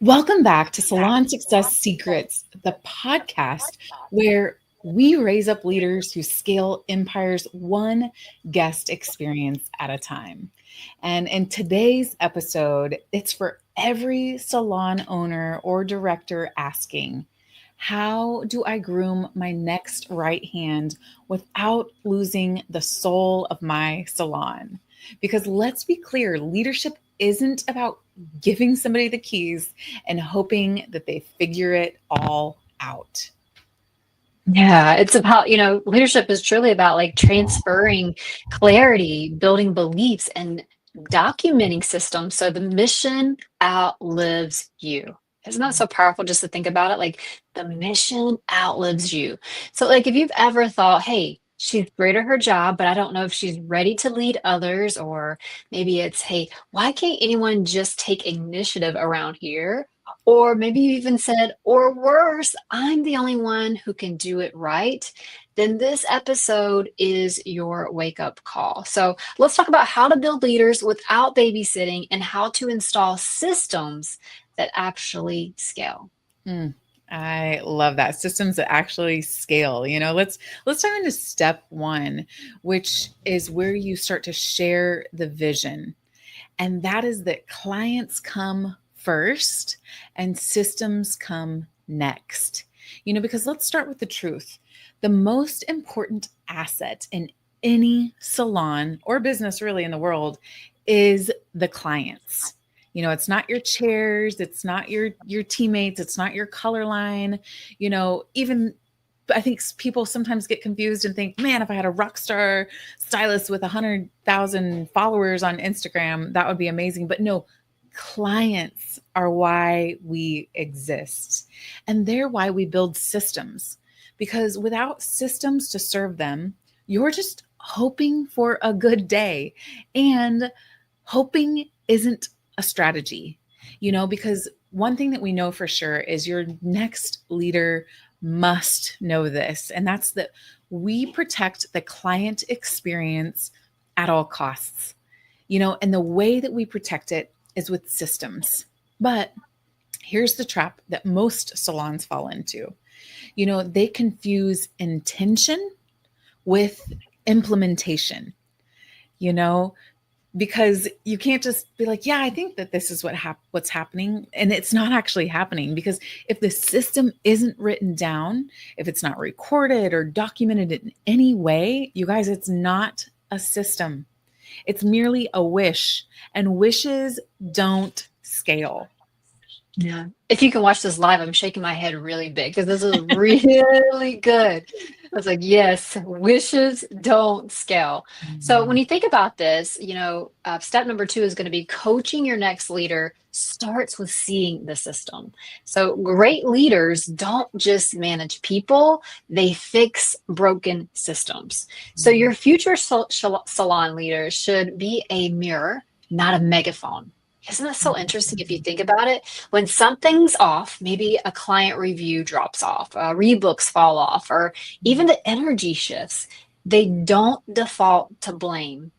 Welcome back to Salon Success Secrets, the podcast where we raise up leaders who scale empires one guest experience at a time. And in today's episode, it's for every salon owner or director asking, how do I groom my next right hand without losing the soul of my salon? Because let's be clear, leadership isn't about giving somebody the keys and hoping that they figure it all out. Yeah, it's about, leadership is truly about like transferring clarity, building beliefs, and documenting systems so the mission outlives you. Isn't that so powerful just to think about it? Like the mission outlives you. So, like, if you've ever thought, hey, she's great at her job, but I don't know if she's ready to lead others, or maybe it's, hey, why can't anyone just take initiative around here? Or maybe you even said, or worse, I'm the only one who can do it right. Then this episode is your wake up call. So let's talk about how to build leaders without babysitting and how to install systems that actually scale. Mm, I love that. Systems that actually scale. Let's dive into step one, which is where you start to share the vision. And that is that clients come first and systems come next. Because let's start with the truth. The most important asset in any salon or business really in the world is the clients. It's not your chairs, it's not your teammates, it's not your color line. Even I think people sometimes get confused and think, man, if I had a rock star stylist with 100,000 followers on Instagram, that would be amazing. But no, clients are why we exist. And they're why we build systems. Because without systems to serve them, you're just hoping for a good day. And hoping isn't a strategy, because one thing that we know for sure is your next leader must know this, and that's that we protect the client experience at all costs, and the way that we protect it is with systems. But here's the trap that most salons fall into. They confuse intention with implementation, you know, because you can't just be like, yeah, I think that this is what's happening. And it's not actually happening, because if the system isn't written down, if it's not recorded or documented in any way, you guys, it's not a system. It's merely a wish, and wishes don't scale. Yeah. If you can watch this live, I'm shaking my head really big because this is really good. I was like, yes, wishes don't scale. So when Mhm. you think about this, step number two is going to be coaching your next leader starts with seeing the system. So great leaders don't just manage people, they fix broken systems. So your future salon leader should be a mirror, not a megaphone. Isn't that so interesting if you think about it? When something's off, maybe a client review drops off, rebooks fall off, or even the energy shifts, they don't default to blame.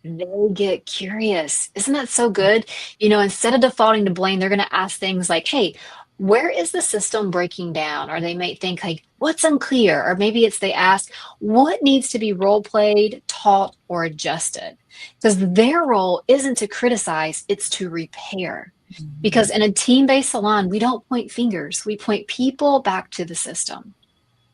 They get curious. Isn't that so good? Instead of defaulting to blame, they're going to ask things like, hey, where is the system breaking down? Or they might think like, what's unclear? Or maybe it's they ask, what needs to be role played, taught, or adjusted? Because their role isn't to criticize, it's to repair. Because in a team-based salon, we don't point fingers, we point people back to the system.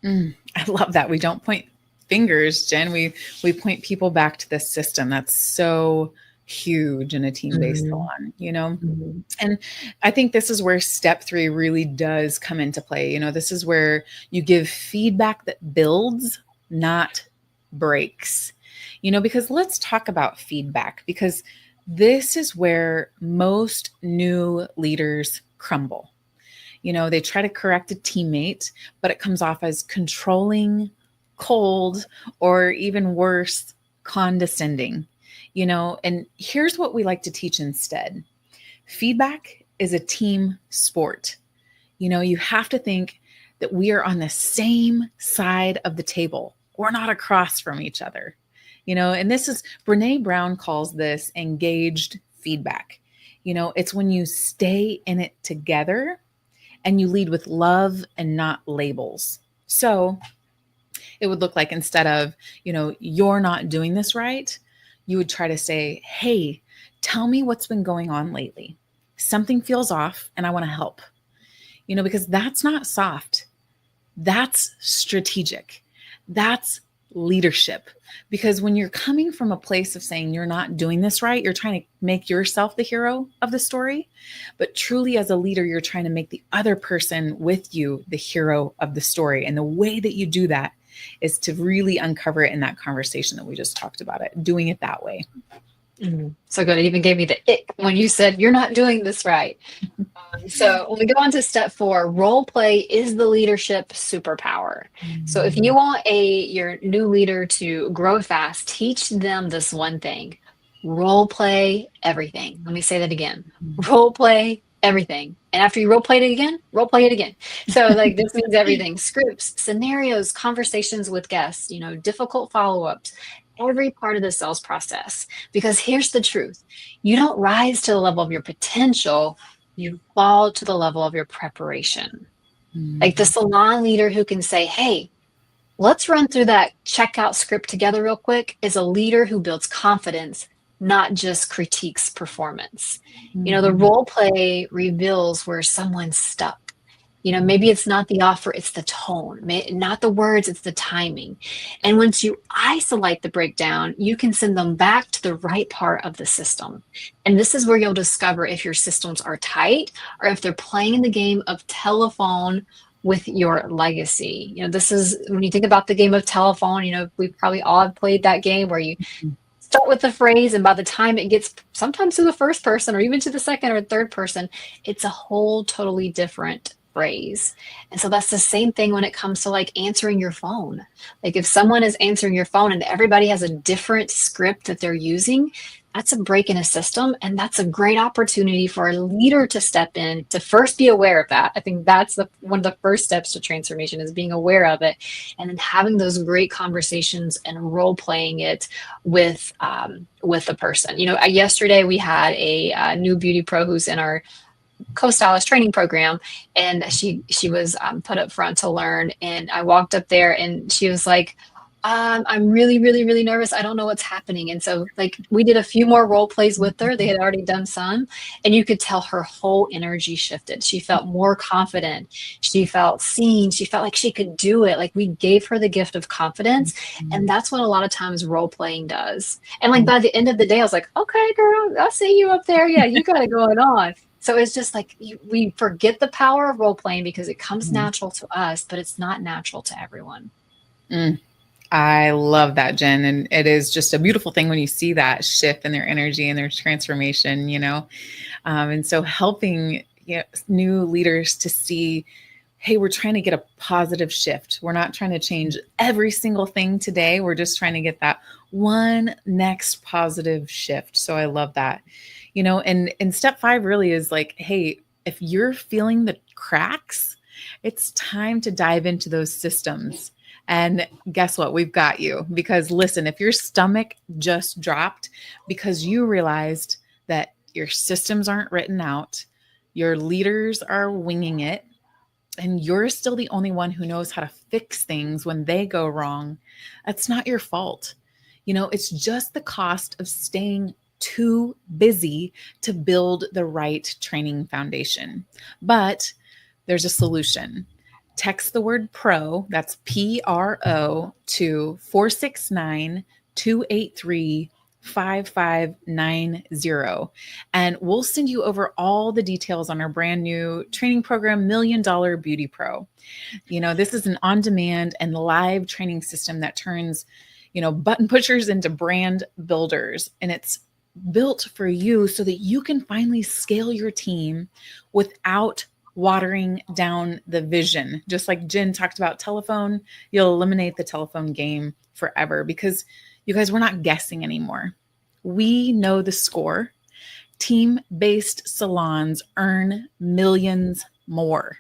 I love that. We don't point fingers, Jen. We point people back to the system. That's so huge in a team-based Mhm, salon. mhm. And I think this is where step three really does come into play. This is where you give feedback that builds, not breaks. Because let's talk about feedback, because this is where most new leaders crumble. They try to correct a teammate, but it comes off as controlling, cold, or even worse, condescending. And here's what we like to teach instead. Feedback is a team sport. You have to think that we are on the same side of the table. We're not across from each other. And this is Brene Brown calls this engaged feedback. It's when you stay in it together and you lead with love and not labels. So it would look like, instead of, you're not doing this right, you would try to say, hey, tell me what's been going on lately. Something feels off and I want to help, because that's not soft. That's strategic. That's leadership. Because when you're coming from a place of saying you're not doing this right, you're trying to make yourself the hero of the story. But truly, as a leader, you're trying to make the other person with you the hero of the story. And the way that you do that is to really uncover it in that conversation that we just talked about, it, doing it that way. So good. It even gave me the ick when you said you're not doing this right. So when we go on to step 4, role play is the leadership superpower. So if you want your new leader to grow fast, teach them this one thing: role play everything. Let me say that again: role play everything. And after you role play it again, role play it again. So like this means everything: scripts, scenarios, conversations with guests, difficult follow-ups, every part of the sales process. Because here's the truth: you don't rise to the level of your potential, you fall to the level of your preparation. Like the salon leader who can say, hey, let's run through that checkout script together real quick, is a leader who builds confidence, not just critiques performance. The role play reveals where someone's stuck. Maybe it's not the offer, it's the tone, not the words, it's the timing. And once you isolate the breakdown, you can send them back to the right part of the system. And this is where you'll discover if your systems are tight or if they're playing the game of telephone with your legacy. This is when you think about the game of telephone, we probably all have played that game where you start with the phrase, and by the time it gets sometimes to the first person or even to the second or third person, it's a whole totally different phrase. And so that's the same thing when it comes to like answering your phone. Like if someone is answering your phone and everybody has a different script that they're using, that's a break in a system. And that's a great opportunity for a leader to step in, to first be aware of that. I think that's one of the first steps to transformation, is being aware of it, and then having those great conversations and role playing it with the person. Yesterday we had a new beauty pro who's in our co-stylist training program, and she was put up front to learn, and I walked up there and she was like, I'm really, really, really nervous. I don't know what's happening. And so like we did a few more role plays with her. They had already done some, and you could tell her whole energy shifted. She felt more confident. She felt seen. She felt like she could do it. Like we gave her the gift of confidence. And that's what a lot of times role playing does. And like by the end of the day, I was like, okay, girl, I see you up there. Yeah, you got it going on. So it's just like we forget the power of role playing because it comes natural to us, but it's not natural to everyone. I love that, Jen. And it is just a beautiful thing when you see that shift in their energy and their transformation, and so helping new leaders to see, hey, we're trying to get a positive shift. We're not trying to change every single thing today. We're just trying to get that one next positive shift. So I love that. And step 5 really is like, hey, if you're feeling the cracks, it's time to dive into those systems. And guess what? We've got you. Because listen, if your stomach just dropped because you realized that your systems aren't written out, your leaders are winging it, and you're still the only one who knows how to fix things when they go wrong, that's not your fault. It's just the cost of staying too busy to build the right training foundation. But there's a solution. Text the word PRO, that's PRO, to 469-283-5590. And we'll send you over all the details on our brand new training program, $1 Million Beauty Pro. This is an on-demand and live training system that turns, button pushers into brand builders. And it's built for you so that you can finally scale your team without watering down the vision. Just like Jen talked about telephone, you'll eliminate the telephone game forever, because you guys, we're not guessing anymore. We know the score. Team-based salons earn millions more.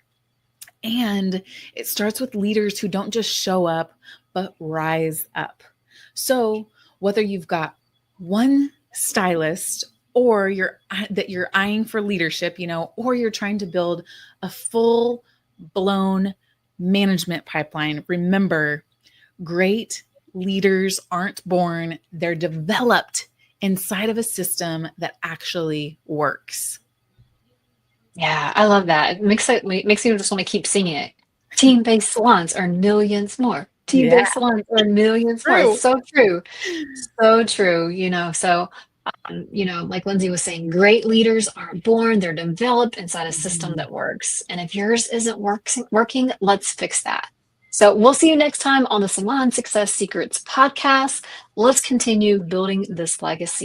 And it starts with leaders who don't just show up, but rise up. So whether you've got one stylist or you're eyeing for leadership, or you're trying to build a full blown management pipeline, remember, great leaders aren't born, they're developed inside of a system that actually works. Yeah, I love that. It makes me just want to keep singing it. Team-based salons earn millions more. Yeah, Team-based salons earn millions more. It's true. so true. So true. So like Lindsay was saying, great leaders aren't born, they're developed inside a system Mhm. that works. And if yours isn't working, let's fix that. So we'll see you next time on the Salon Success Secrets podcast. Let's continue building this legacy.